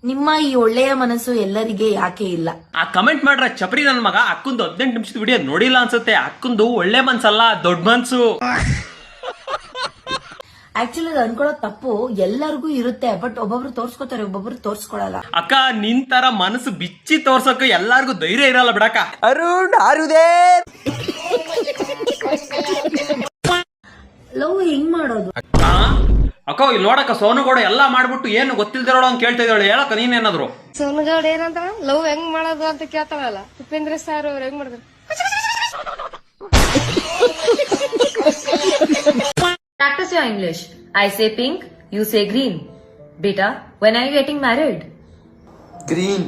ನಿಮ್ಮ ಈ ಒಳ್ಳೆಯ ಮನಸ್ಸು ಎಲ್ಲರಿಗೆ ಯಾಕೆ ಇಲ್ಲ? ಆ ಕಮೆಂಟ್ ಮಾಡ್ರ ಚಪ್ರಿ ನನ್ ಮಗ ಅಕ್ಕಂದು 18 ನಿಮಿಷದ ವಿಡಿಯೋ ನೋಡಿಲ್ಲ ಅನ್ಸುತ್ತೆ. ಅಕ್ಕಂದು ಒಳ್ಳೆ ಮನ್ಸಲ್ಲ, ದೊಡ್ಡ ಮನ್ಸು. ಆಕ್ಚುಲಿ ಅದು ಅನ್ಕೊಳ್ಳೋ ತಪ್ಪು ಎಲ್ಲರಿಗೂ ಇರುತ್ತೆ, ಬಟ್ ಒಬ್ಬೊಬ್ರು ತೋರ್ಸ್ಕೊತಾರೆ, ಒಬ್ಬೊಬ್ರು ತೋರ್ಸ್ಕೊಳಲ್ಲ. ಅಕ್ಕ ನಿನ್ ತರ ಮನಸ್ಸು ಬಿಚ್ಚಿ ತೋರ್ಸಕ್ಕೆ ಎಲ್ಲಾರ್ಗು ಧೈರ್ಯ ಇರಲ್ಲ ಬಿಡಕ್ಕ. ಅರುಣ್ ಆರುದೇ ಲವ್ ಹೆಂಗ್ ಮಾಡೋದು? ಅಕ್ಕ ಇಲ್ಲಿ ನೋಡಕ್ಕ ಸೋನುಗೌಡ ಎಲ್ಲಾ ಮಾಡ್ಬಿಟ್ಟು ಏನು ಗೊತ್ತಿಲ್ದಿರೋಣ ಅಂತ ಕೇಳ್ತಾ ಇದ್ದಾಳೆ. ಹೇಳಕ್ಕ ನೀನೇನಾದ್ರು. ಸೋನುಗೌಡ ಏನಂತ ಲವ್ ಹೆಂಗ್ ಮಾಡೋದು ಅಂತ ಕೇಳ್ತಾಳಲ್ಲ, ಉಪೇಂದ್ರ ಸರ್ ಅವ್ರು ಹೆಂಗ್ ಮಾಡಿದ್ರು. Practice your English. I say pink, you say green. Beta, when are you getting married? Green.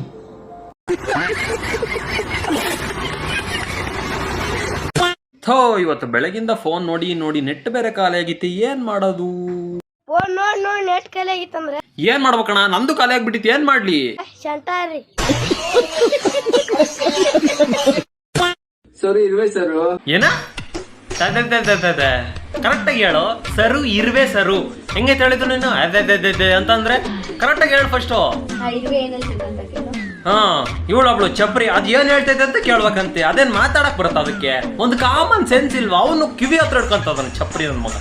ಥೋ ಇವತ್ತು ಬೆಳಗಿಂದ ಫೋನ್ ನೋಡಿ ನೋಡಿ ನೆಟ್ ಬೇರೆ ಖಾಲಿ ಆಗಿತ್ತು. ಏನ್ ಮಾಡೋದು? ಫೋನ್ ನೋಡ್ ನೋಡ್ ನೆಟ್ ಖಾಲಿ ಆಗಿತ್ತಂದ್ರೆ ಏನ್ ಮಾಡ್ಬೇಕಣ್ಣ? ನಂದು ಖಾಲಿ ಆಗ್ಬಿಟ್ಟಿತ್ತು, ಏನ್ ಮಾಡ್ಲಿ? ಶಂಟಾರಿ ಸರಿ ಇರುವೆ ಸರು. ಏನ ಕರೆಕ್ಟ್ ಆಗಿ ಹೇಳು. ಸರು ಇರುವೆ ಸರು ಹೆಂಗೈತೆ ಹೇಳಿದ್ರು ನೀನು ಅಂತಂದ್ರೆ ಕರೆಕ್ಟ್ ಆಗಿ ಹೇಳು ಫಸ್ಟ್. ಹಾ ಇವಳೊಬ್ಳು ಚಪ್ರಿ ಅದ್ ಏನ್ ಹೇಳ್ತೈತೆ ಅಂತ ಕೇಳ್ಬೇಕಂತೆ. ಅದೇನ್ ಮಾತಾಡಕ್ ಬರುತ್ತ? ಅದಕ್ಕೆ ಒಂದು ಕಾಮನ್ ಸೆನ್ಸ್ ಇಲ್ವಾ? ಅವನು ಕಿವಿ ಹತ್ರ ಹಿಡ್ಕೊಂತದನ್ ಚಪ್ರಿ ನನ್ ಮಗ.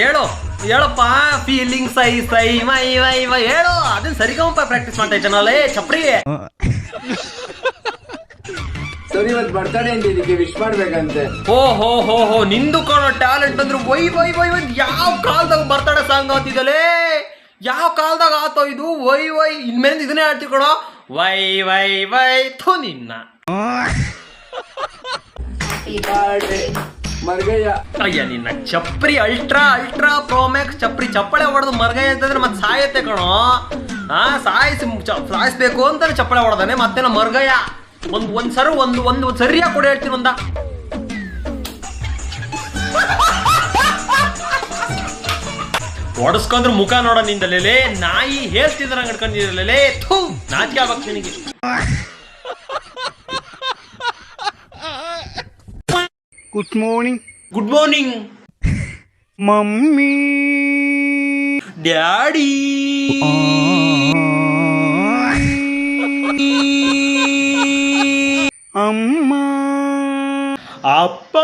ಹೇಳು ಹೇಳಪ್ಪ. ಫೀಲಿಂಗ್ ಸೈ ಸೈ ಮೈ ವೈ ವೈ ಹೇಳು. ಅದನ್ನ ಸರಿಗಮಪ ಪ್ರಾಕ್ಟೀಸ್ ಮಾಡ್ತಾ ಇದ್ದಾನಲ್ಲೇ ಚಪ್ರಿ. ಸರಿ ಇವತ್ತು ಬರ್ತಾನೆ ಅಂತಿದ್ದಕ್ಕೆ ವಿಶ್ ಮಾಡ್ಬೇಕಂತೆ. ಹೋ ನಿಂದು ಕಾಣೋ ಟ್ಯಾಲೆಂಟ್ ಅಂದ್ರೆ ವೈ ವೈ ವೈ ವೈ. ಯಾವ ಕಾಲದಾಗ ಬರ್ತಾಡೆ ಸಾಂಗ್ ಆತಿದಲೇ? ಯಾವ ಕಾಲದಾಗ ಆತೋ ಇದು? ವೈ ವೈ ಇನ್ಮೇಲೆ ಇದನ್ನೇ ಹೇಳ್ತೀವಿ ಕಣೋ. ವೈ ವೈ ವೈ ಥು ನಿನ್ನ ಮರ್ಗಯ್ಯ. ಅಯ್ಯ ನಿನ್ನ ಚಪ್ರಿ ಅಲ್ಟ್ರಾ ಅಲ್ಟ್ರಾ ಪ್ರೋಮ್ಯಾಕ್ಸ್ ಚಪ್ರಿ ಚಪ್ಪಳೆ ಹೊಡೆದು ಮರ್ಗಯ್ಯ ಅಂತಂದ್ರೆ ಮತ್ತೆ ಸಾಯತ್ತೆ ಕಣೋ. ಸಾಯಿಸ್ಬೇಕು ಅಂತಾನೆ ಚಪ್ಪಳೆ ಹೊಡೆದಾನೆ ಮತ್ತೇನ ಮರ್ಗಯ್ಯ. ಒಂದ್ ಸರಿ ಒಂದು ಸರಿಯಾಗಿ ಕೊಡಿ ಹೇಳ್ತೀನಿ. ಒಂದ ಹೊಡಸ್ಕೊಂಡ್ರೆ ಮುಖ ನೋಡ ನಿಂದಲೇ. ನಾಯಿ ಹೇಳ್ತಿದ್ರ ಹಿಡ್ಕೊಂಡಿದ್ರಲ್ಲೇ. ಥೂ ನಾಚಿಕೆ ಆಗ್ಬೇಕು ನಿನಗೆ. Good morning. Good morning mummy, daddy, ಅಮ್ಮ, ಅಪ್ಪ.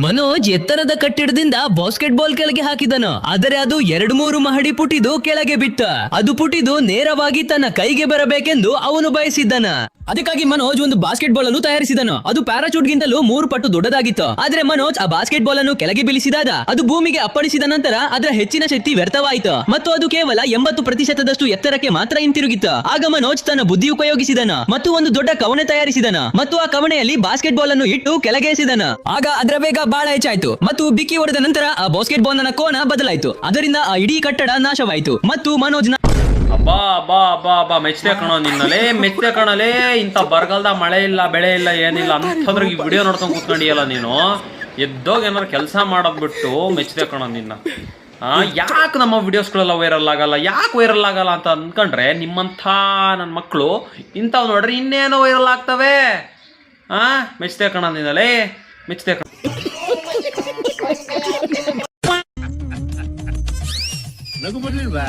ಮನೋಜ್ ಎತ್ತರದ ಕಟ್ಟಡದಿಂದ ಬಾಸ್ಕೆಟ್ ಬಾಲ್ ಕೆಳಗೆ ಹಾಕಿದನು. ಆದರೆ ಅದು 2-3 ಮಹಡಿ ಪುಟಿದು ಕೆಳಗೆ ಬಿತ್ತ. ಅದು ಪುಟಿದು ನೇರವಾಗಿ ತನ್ನ ಕೈಗೆ ಬರಬೇಕೆಂದು ಅವನು ಬಯಸಿದ್ದನ. ಅದಕ್ಕಾಗಿ ಮನೋಜ್ ಒಂದು ಬಾಸ್ಕೆಟ್ ಬಾಲ್ ಅನ್ನು ತಯಾರಿಸಿದನು. ಅದು ಪ್ಯಾರಾಚೂಟ್ ಗಿಂತಲೂ 3 ಪಟ್ಟು ದೊಡ್ಡದಾಗಿತ್ತು. ಆದ್ರೆ ಮನೋಜ್ ಆ ಬಾಸ್ಕೆಟ್ ಬಾಲ್ ಅನ್ನು ಕೆಳಗೆ ಬೀಳಿಸಿದಾಗ ಅದು ಭೂಮಿಗೆ ಅಪ್ಪಳಿಸಿದ ನಂತರ ಅದರ ಹೆಚ್ಚಿನ ಶಕ್ತಿ ವ್ಯರ್ಥವಾಯಿತು ಮತ್ತು ಅದು ಕೇವಲ 80% ಎತ್ತರಕ್ಕೆ ಮಾತ್ರ ಹಿಂತಿರುಗಿತ್ತು. ಆಗ ಮನೋಜ್ ತನ್ನ ಬುದ್ಧಿ ಉಪಯೋಗಿಸಿದನು ಮತ್ತು ಒಂದು ದೊಡ್ಡ ಕವಣೆ ತಯಾರಿಸಿದನು ಮತ್ತು ಆ ಕವಣೆಯಲ್ಲಿ ಬಾಸ್ಕೆಟ್ ಬಾಲ್ ಅನ್ನು ಇಟ್ಟು ಕೆಳಗೆ ಎಸೆದನು. ಆಗ ಅದರ ವೇಗ ಬಹಳ ಹೆಚ್ಚಾಯ್ತು ಮತ್ತು ಬಿಕ್ಕಿ ಹೊಡೆದ ನಂತರ ಆ ಬಾಸ್ಕೆಟ್ ಬಾಲ್ ನ ಕೋನ ಬದಲಾಯಿತು. ಅದರಿಂದ ಆ ಇಡೀ ಕಟ್ಟಡ ನಾಶವಾಯಿತು ಮತ್ತು ಮನೋಜ್ನ ಬಾ ಮೆಚ್ಚತೆ ಕಣೋ ನಿನ್ನಲೇ. ಮೆಚ್ಚತೆ ಕಣಲೇ. ಇಂಥ ಬರಗಾಲದ ಮಳೆ ಇಲ್ಲ ಬೆಳೆ ಇಲ್ಲ ಏನಿಲ್ಲ ಅಂತಂದ್ರೆ ಈ ವಿಡಿಯೋ ನೋಡ್ಕೊಂಡು ಕೂತ್ಕೊಂಡಿಯಲ್ಲ ನೀನು. ಎದ್ದೋಗಿ ಏನಾರು ಕೆಲಸ ಮಾಡೋದ್ ಬಿಟ್ಟು ಮೆಚ್ಚತೆ ಕಣೋ ನಿನ್ನ. ಯಾಕೆ ನಮ್ಮ ವಿಡಿಯೋಸ್ಗಳೆಲ್ಲ ವೈರಲ್ ಆಗಲ್ಲ, ಯಾಕೆ ವೈರಲ್ ಆಗಲ್ಲ ಅಂತ ಅನ್ಕೊಂಡ್ರೆ ನಿಮ್ಮಂಥ ನನ್ನ ಮಕ್ಕಳು ಇಂಥವ್ ನೋಡ್ರಿ ಇನ್ನೇನೋ ವೈರಲ್ ಆಗ್ತವೆ. ಮೆಚ್ಚತೆ ಕಣ ನಿನ್ನಲೇ, ಮೆಚ್ಚತೆ ಕಣ. ನಗು ಬರ್ಲಿಲ್ವಾ?